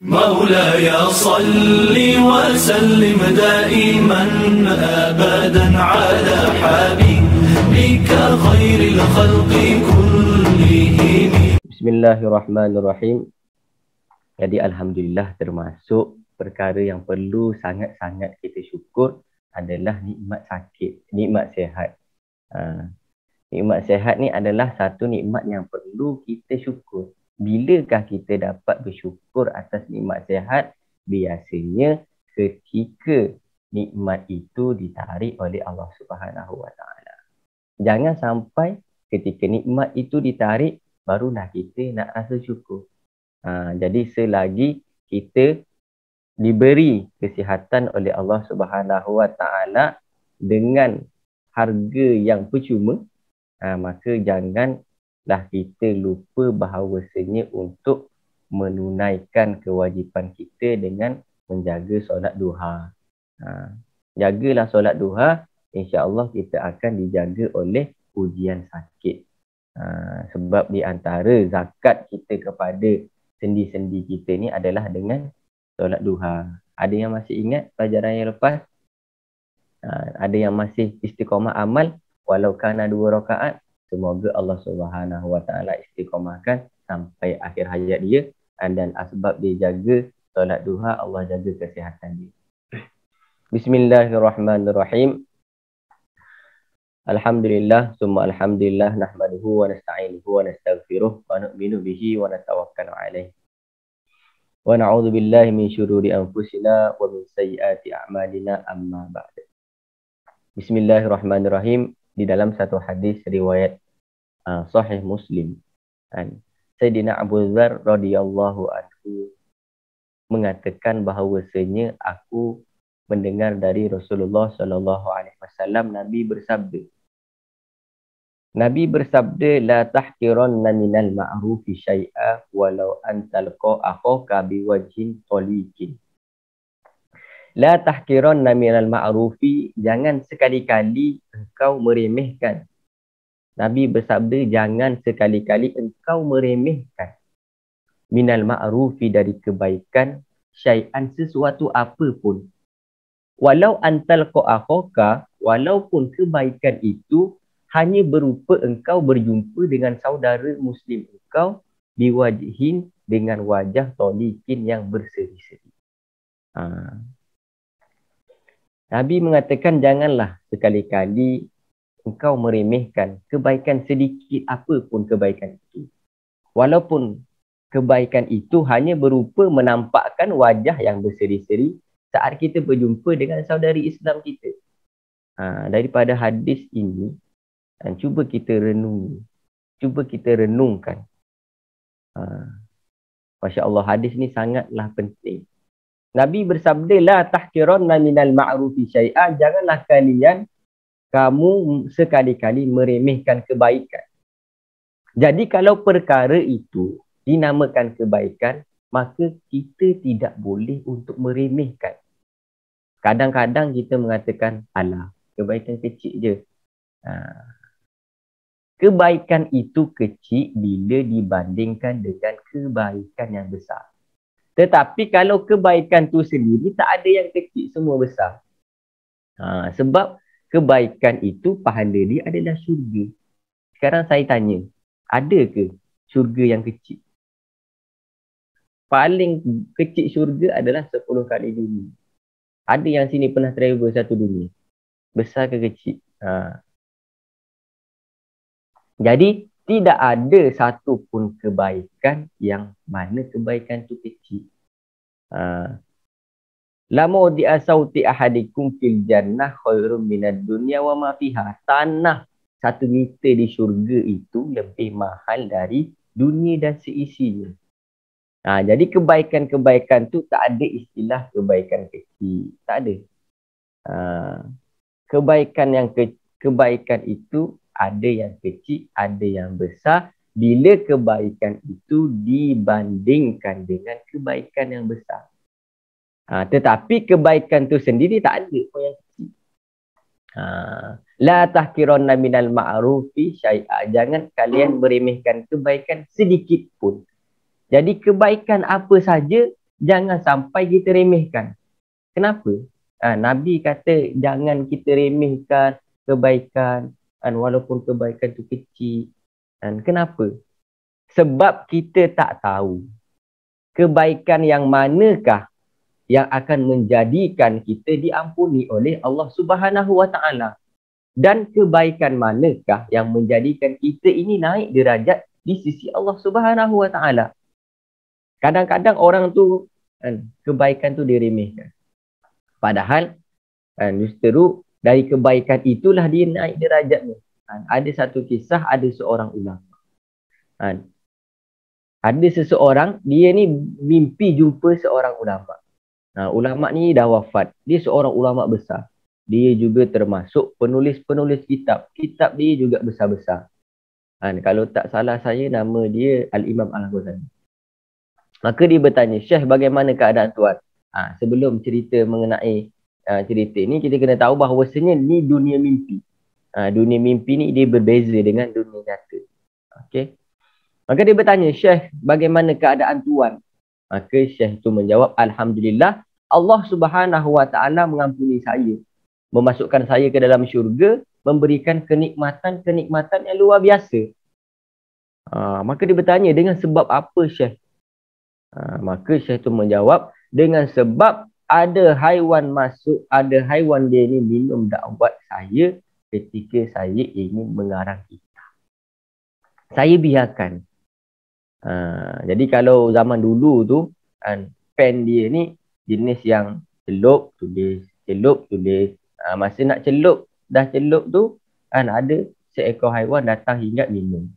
مولاي صل وسلم دائما أبدا على حبيبك خير الخلق كلهم. Bismillahirrahmanirrahim. Jadi Alhamdulillah, termasuk perkara yang perlu sangat-sangat kita syukur adalah nikmat sakit, nikmat sihat. Nikmat sihat ni adalah satu nikmat yang perlu kita syukur. Bilakah kita dapat bersyukur atas nikmat sihat? Biasanya ketika nikmat itu ditarik oleh Allah Subhanahu Wa Taala. Jangan sampai ketika nikmat itu ditarik barulah kita nak rasa syukur. Jadi selagi kita diberi kesihatan oleh Allah Subhanahu Wa Taala dengan harga yang percuma, maka janganlah kita lupa bahawasanya untuk menunaikan kewajipan kita dengan menjaga solat duha. Jagalah solat duha, insya-Allah kita akan dijaga oleh ujian sakit. Sebab di antara zakat kita kepada sendi-sendi kita ni adalah dengan solat duha. Ada yang masih ingat pelajaran yang lepas? Ada yang masih istiqamah amal walau kana 2 rakaat? Semoga Allah Subhanahu Wa Taala istiqamahkan sampai akhir hayat dia, dan asbab dia jaga solat duha, Allah jaga kesihatan dia. Bismillahirrahmanirrahim. Alhamdulillah, summa alhamdulillah, nahmaduhu wa nasta'inuhu wa nastaghfiruh wa nu'minu bihi wa natawakkalu alaih. Wa na'udzu billahi min syururi anfusina wa min sayyiati a'malina, amma ba'd. Bismillahirrahmanirrahim. Di dalam satu hadis riwayat Sahih Muslim, Sayyidina Abu Dzar radhiyallahu anhu mengatakan bahawasanya aku mendengar dari Rasulullah sallallahu alaihi wasallam, Nabi bersabda, la tahqiranna minal ma'rufi syai'a walau an talqa akhaka biwajhin taliqin. La tahqiranna minal ma'rufi, jangan sekali-kali engkau meremehkan. Nabi bersabda, jangan sekali-kali engkau meremehkan minal ma'rufi, dari kebaikan, syai'an, sesuatu apapun. Walau antal akhaka, walaupun kebaikan itu hanya berupa engkau berjumpa dengan saudara muslim engkau, biwajhin, dengan wajah tolikin yang berseri-seri. Nabi mengatakan janganlah sekali-kali engkau meremehkan kebaikan sedikit apapun kebaikan itu. Walaupun kebaikan itu hanya berupa menampakkan wajah yang berseri-seri saat kita berjumpa dengan saudari Islam kita. Daripada hadis ini, cuba kita renungi, cuba kita renungkan. Masya Allah, hadis ni sangatlah penting. Nabi bersabda, la tahqiranna minal ma'rufi syai'an, janganlah kalian kamu sekali-kali meremehkan kebaikan. Jadi kalau perkara itu dinamakan kebaikan, maka kita tidak boleh untuk meremehkan. Kadang-kadang kita mengatakan, alah, kebaikan kecil je. Kebaikan itu kecil bila dibandingkan dengan kebaikan yang besar. Tetapi kalau kebaikan tu sendiri, tak ada yang kecil, semua besar. Sebab kebaikan itu pahala dia adalah syurga. Sekarang saya tanya, ada ke syurga yang kecil? Paling kecil syurga adalah 10 kali dunia. Ada yang sini pernah travel satu dunia? Besar ke kecil? Jadi tidak ada satu pun kebaikan yang mana kebaikan itu kecil. La mawdi'a sauti ahadikum fil jannah khairum minad dunya wa ma fiha. Tanah 1 meter di syurga itu lebih mahal dari dunia dan seisinya. Jadi kebaikan-kebaikan tu tak ada istilah kebaikan kecil. Tak ada. Kebaikan itu ada yang kecil, ada yang besar. Bila kebaikan itu dibandingkan dengan kebaikan yang besar. Tetapi kebaikan tu sendiri tak ada pun yang kecil. La tahqiranna minal ma'rufi syai'a, jangan kalian meremehkan kebaikan sedikit pun. Jadi kebaikan apa saja jangan sampai kita remehkan. Kenapa? Nabi kata jangan kita remehkan kebaikan, walaupun kebaikan tu kecil. Kenapa? Sebab kita tak tahu kebaikan yang manakah yang akan menjadikan kita diampuni oleh Allah Subhanahu Wa Taala, dan kebaikan manakah yang menjadikan kita ini naik derajat di sisi Allah Subhanahu Wa Taala. Kadang-kadang orang tu kebaikan tu diremehkan. Padahal justru dari kebaikan itulah dia naik derajatnya. Ada satu kisah, ada seorang ulama. Ada seseorang, dia ni mimpi jumpa seorang ulama. Ulama ni dah wafat. Dia seorang ulama besar. Dia juga termasuk penulis-penulis kitab. Kitab dia juga besar-besar. Kalau tak salah saya, nama dia Al-Imam Al-Ghazali. Maka dia bertanya, Syekh, bagaimana keadaan tuan? Sebelum cerita mengenai cerita ni, kita kena tahu bahawasanya ni dunia mimpi. Dunia mimpi ni dia berbeza dengan dunia nyata. Okay. Maka dia bertanya, Syekh, bagaimana keadaan tuan? Maka Syekh itu menjawab, Alhamdulillah, Allah Subhanahu Wa Taala mengampuni saya, memasukkan saya ke dalam syurga, memberikan kenikmatan-kenikmatan yang luar biasa. Maka dia bertanya, dengan sebab apa, Syekh? Maka Syekh itu menjawab, dengan sebab ada haiwan masuk, ada haiwan dia ni minum dakwat saya ketika saya ingin mengarang kitab. Saya biarkan. Jadi kalau zaman dulu tu, pen dia ni jenis yang celup, tulis, celup, tulis. Masa nak celup, dah celup tu, ada seekor haiwan datang hingga minum.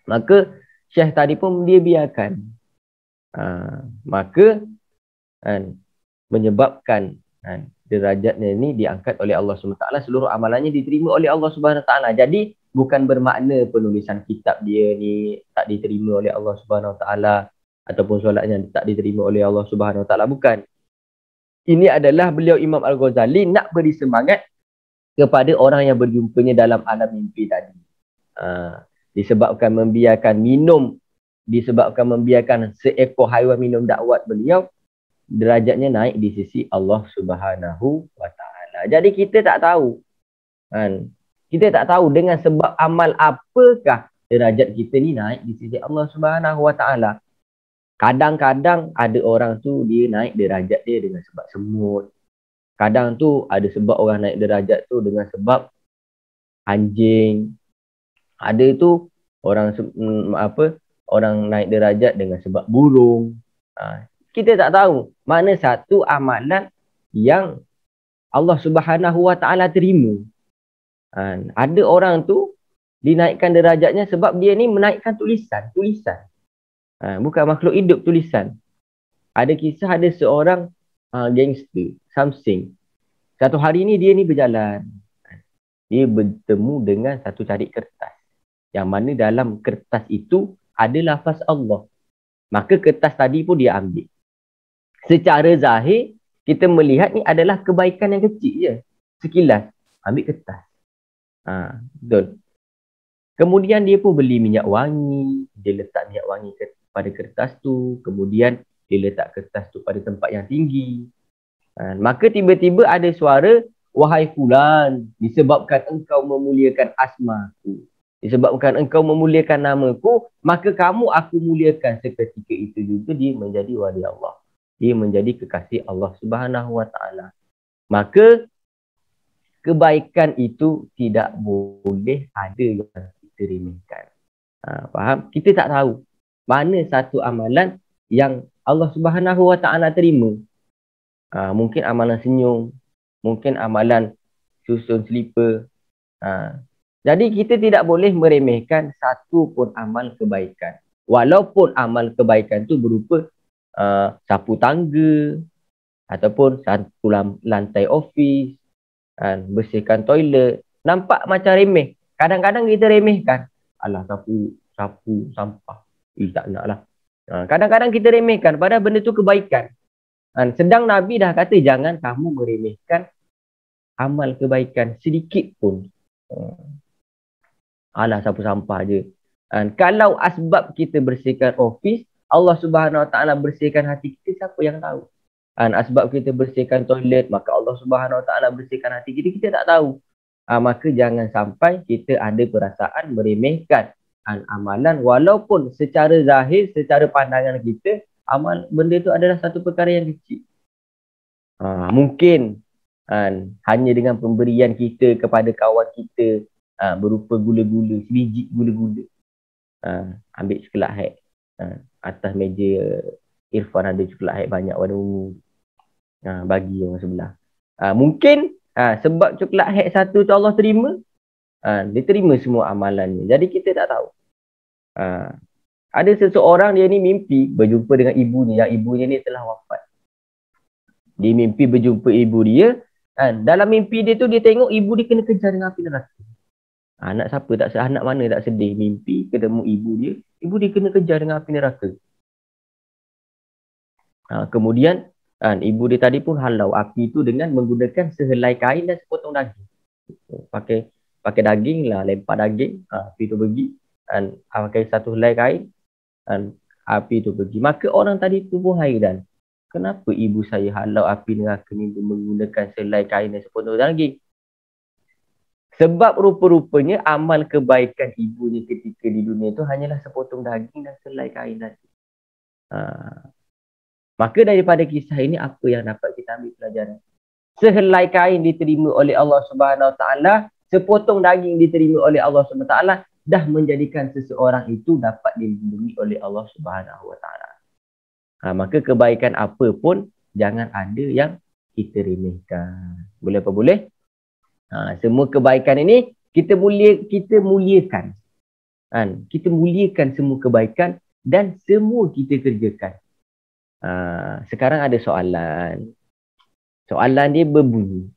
Maka Syekh tadi pun dia biarkan. Maka menyebabkan derajatnya ni diangkat oleh Allah SWT. Seluruh amalannya diterima oleh Allah SWT. Jadi bukan bermakna penulisan kitab dia ni tak diterima oleh Allah SWT ataupun solatnya tak diterima oleh Allah SWT. Bukan. Ini adalah beliau Imam Al-Ghazali nak beri semangat kepada orang yang berjumpanya dalam alam mimpi tadi. Disebabkan membiarkan seekor haiwan minum dakwat beliau, derajatnya naik di sisi Allah Subhanahu Wa Taala. Jadi kita tak tahu. Kita tak tahu dengan sebab amal apakah derajat kita ni naik di sisi Allah Subhanahu Wa Taala. Kadang-kadang ada orang tu dia naik derajat dia dengan sebab semut. Kadang tu ada sebab orang naik derajat tu dengan sebab anjing. Ada tu orang naik derajat dengan sebab burung. Kita tak tahu mana satu amalan yang Allah Subhanahu Wa Taala terima. Ada orang tu dinaikkan derajatnya sebab dia ni menaikkan tulisan. Bukan makhluk hidup, tulisan. Ada kisah ada seorang gangster, Samsing. Satu hari ni dia ni berjalan. Dia bertemu dengan satu carik kertas. Yang mana dalam kertas itu ada lafaz Allah. Maka kertas tadi pun dia ambil. Secara zahir, kita melihat ni adalah kebaikan yang kecil je. Sekilas, ambil kertas. Betul. Kemudian dia pun beli minyak wangi. Dia letak minyak wangi pada kertas tu. Kemudian dia letak kertas tu pada tempat yang tinggi. Maka tiba-tiba ada suara, wahai fulan, disebabkan engkau memuliakan asmaku, disebabkan engkau memuliakan namaku, maka kamu aku muliakan. Seketika itu juga dia menjadi wali Allah. Dia menjadi kekasih Allah Subhanahu Wa Taala. Maka kebaikan itu tidak boleh ada yang kita remehkan. Faham? Kita tak tahu mana satu amalan yang Allah Subhanahu Wa Taala terima. Mungkin amalan senyum, mungkin amalan susun selipar. Jadi kita tidak boleh meremehkan satu pun amal kebaikan. Walaupun amal kebaikan tu berupa sapu tangga, ataupun sapu lantai ofis, bersihkan toilet. Nampak macam remeh. Kadang-kadang kita remehkan. Alah, sapu sampah. Tak nak lah. Kadang-kadang kita remehkan. Padahal benda tu kebaikan. Sedang Nabi dah kata jangan kamu meremehkan amal kebaikan sedikit pun. Alah, sapu sampah je. Kalau asbab kita bersihkan ofis, Allah Subhanahu Wa Taala bersihkan hati kita, siapa yang tahu? Asbab kita bersihkan toilet, maka Allah Subhanahu Wa Taala bersihkan hati kita, kita tak tahu. Maka jangan sampai kita ada perasaan meremehkan amalan, walaupun secara zahir, secara pandangan kita, benda itu adalah satu perkara yang kecil. Mungkin hanya dengan pemberian kita kepada kawan kita berupa gula-gula, sebiji gula-gula, ambil coklat hack, atas meja Irfan ada coklat hack banyak warna ungu, bagi orang sebelah. Mungkin sebab coklat hack satu tu Allah terima, dia terima semua amalannya. Jadi kita tak tahu. Ada seseorang dia ni mimpi berjumpa dengan ibunya, yang ibunya ni telah wafat. Dia mimpi berjumpa ibu dia. Dalam mimpi dia tu dia tengok ibu dia kena kejar dengan api neraka. Anak siapa tak sedih, anak mana tak sedih mimpi ketemu ibu dia kena kejar dengan api neraka. Kemudian ibu dia tadi pun halau api tu dengan menggunakan sehelai kain dan sepotong daging. Pakai daging lah, lempar daging, api tu pergi. Pakai satu helai kain, api tu pergi. Maka orang tadi tu pun hairan. Kenapa ibu saya halau api neraka ni menggunakan selai kain dan sepotong daging? Sebab rupa-rupanya amal kebaikan ibunya ketika di dunia itu hanyalah sepotong daging dan selai kain tadi. Maka daripada kisah ini apa yang dapat kita ambil pelajaran? Sehelai kain diterima oleh Allah Subhanahu Wa Taala, sepotong daging diterima oleh Allah Subhanahu Wa Taala, dah menjadikan seseorang itu dapat dilindungi oleh Allah Subhanahu Wa Taala. Maka kebaikan apa pun jangan ada yang kita remehkan. Boleh apa boleh? Semua kebaikan ini kita muliakan. Kita muliakan semua kebaikan dan semua kita kerjakan. Sekarang ada soalan. Soalan dia berbunyi,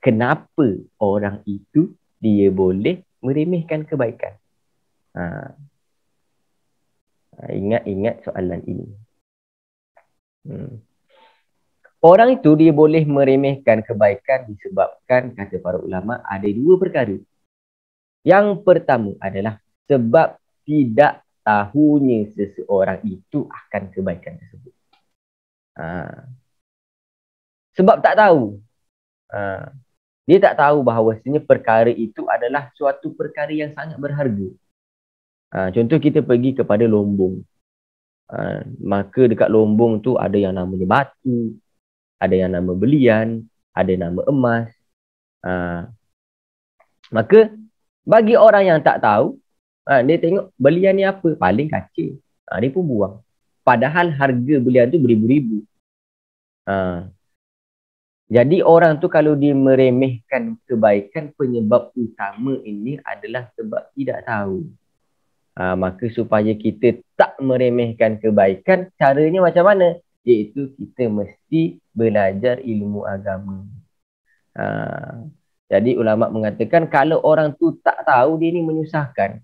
kenapa orang itu dia boleh meremehkan kebaikan? Ingat soalan ini. Orang itu dia boleh meremehkan kebaikan disebabkan, kata para ulama, ada dua perkara. Yang pertama adalah sebab tidak tahunya seseorang itu akan kebaikan tersebut. Sebab tak tahu. Dia tak tahu bahawasanya perkara itu adalah suatu perkara yang sangat berharga. Contoh kita pergi kepada Lombong. Maka dekat Lombong tu ada yang namanya batu, ada yang nama belian, ada yang nama emas. Maka bagi orang yang tak tahu, dia tengok belian ni apa, paling kacil, dia pun buang. Padahal harga belian tu beribu-ribu. Jadi orang tu kalau dia meremehkan kebaikan, penyebab utama ini adalah sebab tidak tahu. Maka supaya kita tak meremehkan kebaikan, caranya macam mana? Iaitu kita mesti belajar ilmu agama. Jadi ulama mengatakan kalau orang tu tak tahu, dia ni menyusahkan.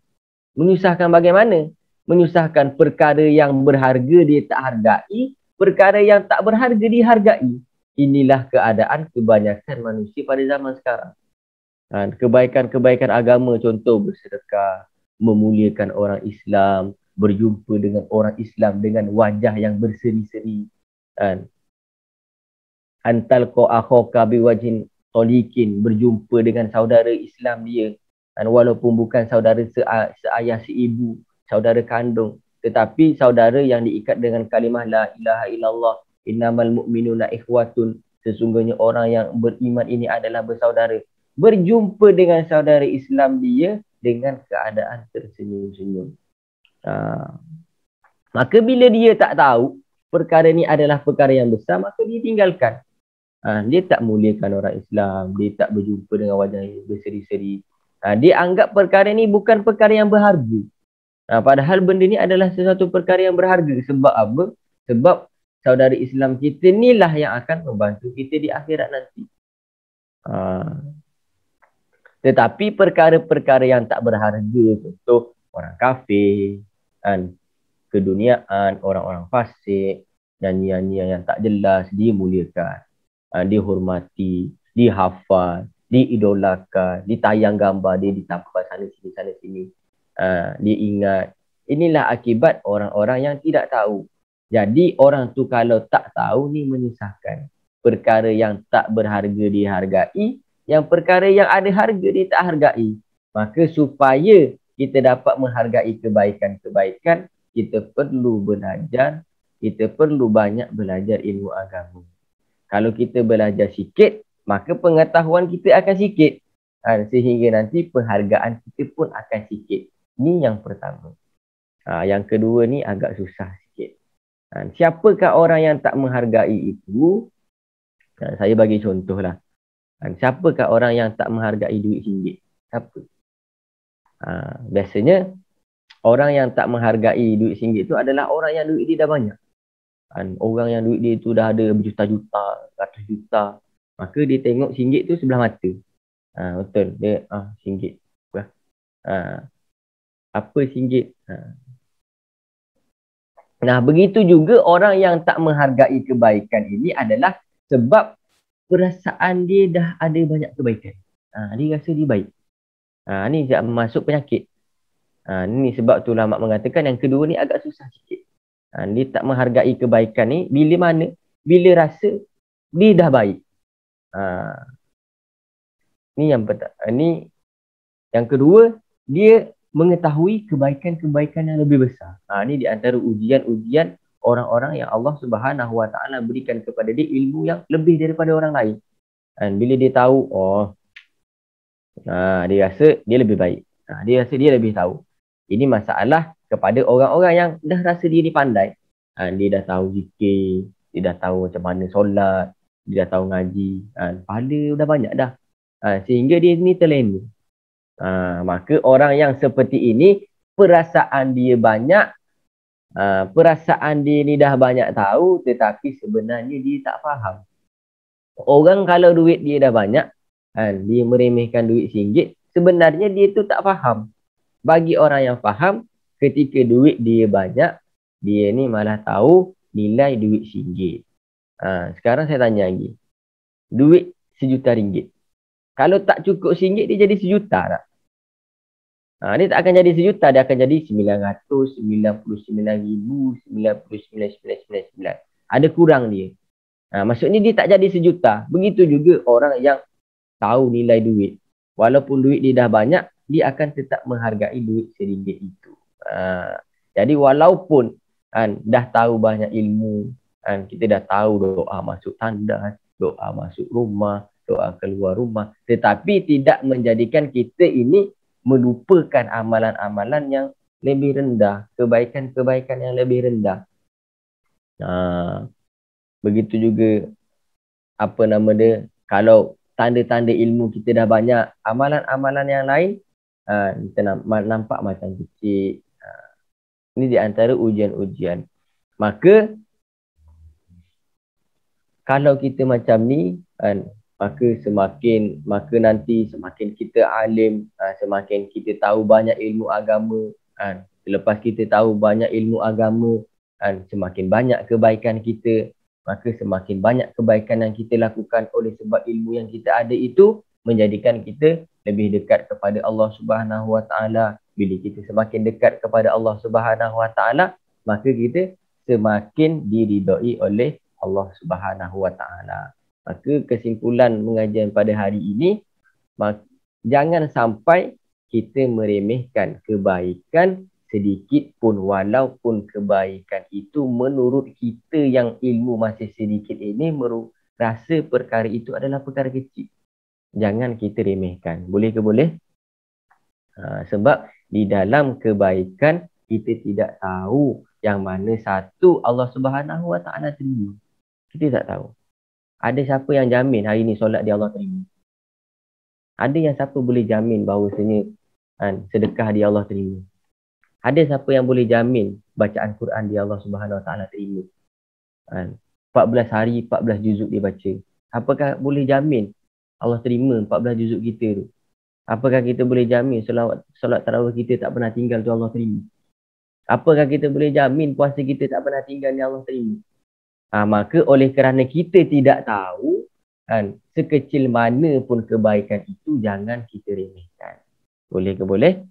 Menyusahkan bagaimana? Menyusahkan perkara yang berharga dia tak hargai, perkara yang tak berharga dihargai. Inilah keadaan kebanyakan manusia pada zaman sekarang. Kebaikan-kebaikan agama, contoh bersedekah, memuliakan orang Islam, berjumpa dengan orang Islam dengan wajah yang berseri-seri. Antal ko akhoka biwajhin tolikin, berjumpa dengan saudara Islam dia, walaupun bukan saudara seayah seibu, saudara kandung, tetapi saudara yang diikat dengan kalimah la ilaha illallah, innamal mu'minuna ikhwatun, sesungguhnya orang yang beriman ini adalah bersaudara. Berjumpa dengan saudara Islam dia dengan keadaan tersenyum-senyum. Maka bila dia tak tahu perkara ni adalah perkara yang besar, maka dia tinggalkan. Dia tak muliakan orang Islam, dia tak berjumpa dengan wajah yang berseri-seri. Dia anggap perkara ni bukan perkara yang berharga. Padahal benda ni adalah sesuatu perkara yang berharga. Sebab apa? Sebab saudara Islam kita ni lah yang akan membantu kita di akhirat nanti. Tetapi perkara-perkara yang tak berharga, contoh orang kafir, keduniaan, orang-orang fasik, nyanyian yang tak jelas, dimuliakan, dihormati, dihafal, diidolakan, ditayang gambar dia, ditampal sana sini, diingat. Inilah akibat orang-orang yang tidak tahu. Jadi orang tu kalau tak tahu ni menyusahkan. Perkara yang tak berharga dihargai, yang perkara yang ada harga dia tak hargai. Maka supaya kita dapat menghargai kebaikan-kebaikan, kita perlu belajar, kita perlu banyak belajar ilmu agama. Kalau kita belajar sikit, maka pengetahuan kita akan sikit. Sehingga nanti penghargaan kita pun akan sikit. Ini yang pertama. Yang kedua ni agak susah sikit. Siapakah orang yang tak menghargai itu? Saya bagi contoh lah. Siapakah orang yang tak menghargai duit RM1? Siapa? Biasanya orang yang tak menghargai duit RM1 itu adalah orang yang duit dia dah banyak. Orang yang duit dia itu dah ada berjuta-juta, ratus juta. Maka dia tengok RM1 tu sebelah mata. Betul. Dia RM1. Apa RM1? Nah, begitu juga orang yang tak menghargai kebaikan ini adalah sebab perasaan dia dah ada banyak kebaikan. Dia rasa dia baik. Ni masuk penyakit. Ni sebab tu ulama mengatakan yang kedua ni agak susah sikit. Dia tak menghargai kebaikan ni bila mana? Bila rasa dia dah baik. Ni yang pertama. Ni yang kedua, dia mengetahui kebaikan-kebaikan yang lebih besar. Ini di antara ujian-ujian orang-orang yang Allah Subhanahu Wa Taala berikan kepada dia ilmu yang lebih daripada orang lain. Bila dia tahu, dia rasa dia lebih baik. Dia rasa dia lebih tahu. Ini masalah kepada orang-orang yang dah rasa dia ni pandai. Dia dah tahu zikir, dia dah tahu macam mana solat, dia dah tahu ngaji. Pahala dah banyak dah. Sehingga dia ni terlena. Maka orang yang seperti ini perasaan dia banyak, perasaan dia ni dah banyak tahu, tetapi sebenarnya dia tak faham. Orang kalau duit dia dah banyak, dia meremehkan duit RM1, sebenarnya dia tu tak faham. Bagi orang yang faham, ketika duit dia banyak, dia ni malah tahu nilai duit RM1. Sekarang saya tanya lagi, duit RM1 juta, kalau tak cukup RM1, dia jadi RM1 tak? Dia tak akan jadi RM1, dia akan jadi RM999,99999. Ada kurang dia. Maksudnya dia tak jadi RM1. Begitu juga orang yang tahu nilai duit. Walaupun duit dia dah banyak, dia akan tetap menghargai duit RM1 itu. Jadi walaupun dah tahu banyak ilmu, kita dah tahu doa masuk tandas, doa masuk rumah, doa keluar rumah, tetapi tidak menjadikan kita ini melupakan amalan-amalan yang lebih rendah, kebaikan-kebaikan yang lebih rendah. Begitu juga kalau tanda-tanda ilmu kita dah banyak, amalan-amalan yang lain kita nampak macam kecil. Ini di antara ujian-ujian. Maka kalau kita macam ni, maka nanti semakin kita alim, semakin kita tahu banyak ilmu agama, selepas kita tahu banyak ilmu agama, semakin banyak kebaikan kita, maka semakin banyak kebaikan yang kita lakukan oleh sebab ilmu yang kita ada itu menjadikan kita lebih dekat kepada Allah Subhanahu Wa Taala. Bila kita semakin dekat kepada Allah Subhanahu Wa Taala, maka kita semakin diridai oleh Allah Subhanahu Wa Taala. Maka kesimpulan pengajian pada hari ini, jangan sampai kita meremehkan kebaikan sedikit pun, walaupun kebaikan itu menurut kita yang ilmu masih sedikit ini rasa perkara itu adalah perkara kecil. Jangan kita remehkan. Boleh ke boleh? Sebab di dalam kebaikan kita tidak tahu yang mana satu Allah Subhanahu Wa Taala terima. Kita tak tahu. Ada siapa yang jamin hari ni solat dia Allah terima? Ada yang siapa boleh jamin bahawasanya sedekah dia Allah terima? Ada siapa yang boleh jamin bacaan Quran dia Allah Subhanahu Wa Taala terima? 14 hari 14 juzuk dia baca. Apakah boleh jamin Allah terima 14 juzuk kita tu? Apakah kita boleh jamin solat tarawih kita tak pernah tinggal tu Allah terima? Apakah kita boleh jamin puasa kita tak pernah tinggal ni Allah terima? Maka oleh kerana kita tidak tahu, sekecil mana pun kebaikan itu jangan kita remehkan. Boleh ke boleh?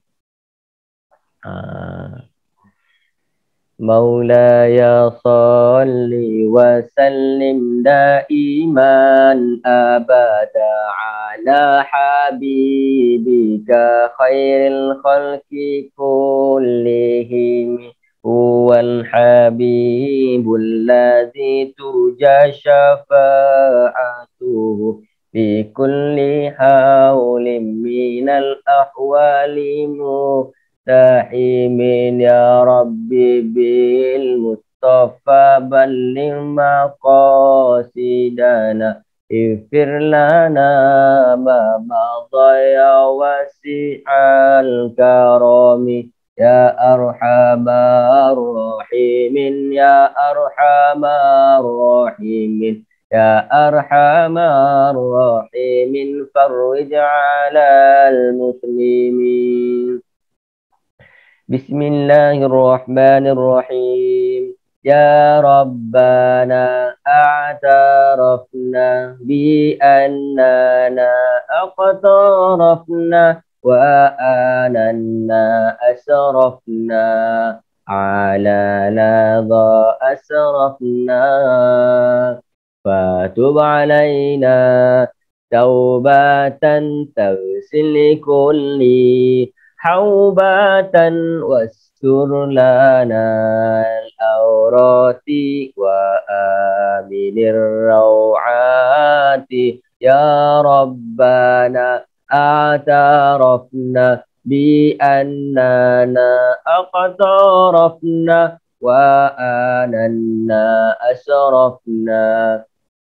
مولاي صل وسلم دائما أبدا على حبيبك خير الخلق كلهم. هو الحبيب الذي ترجى شفاعته في كل حول من الأحوال مستحيم. يا ربي بالمصطفى بلغ مقاصدنا اغفر لنا ما مضى يا واسع الكرم يا أرحم الراحمين يا أرحم الراحمين يا أرحم الراحمين فرج على المسلمين. بسم الله الرحمن الرحيم. يا ربنا اعترفنا بأننا اقترفنا وآننا أسرفنا على لظى أسرفنا فتب علينا توبة تغسل كل حوبة واستر لنا الأورات وآمن الروعات. يا ربنا اعترفنا بأننا اقترفنا وآننا أسرفنا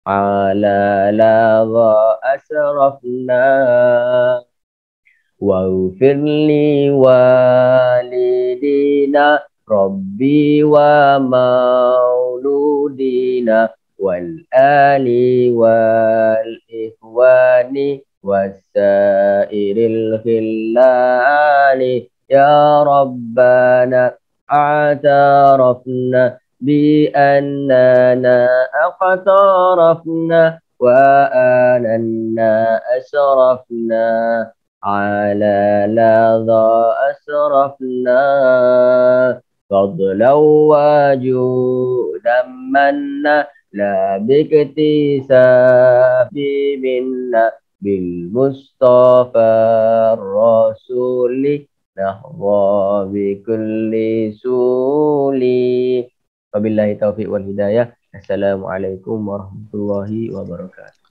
على لظى أسرفنا واغفر لي والدينا ربي ومولودينا والآل والإخوان والسائر الخلان. يا ربنا اعترفنا بأننا اقترفنا وآننا أسرفنا على لظى أسرفنا فضلا وجودا منا لا باكتساب منا بالمصطفى الرسول نحظى بكل سول. وبالله التوفيق والهداية. Assalamualaikum warahmatullahi wabarakatuh.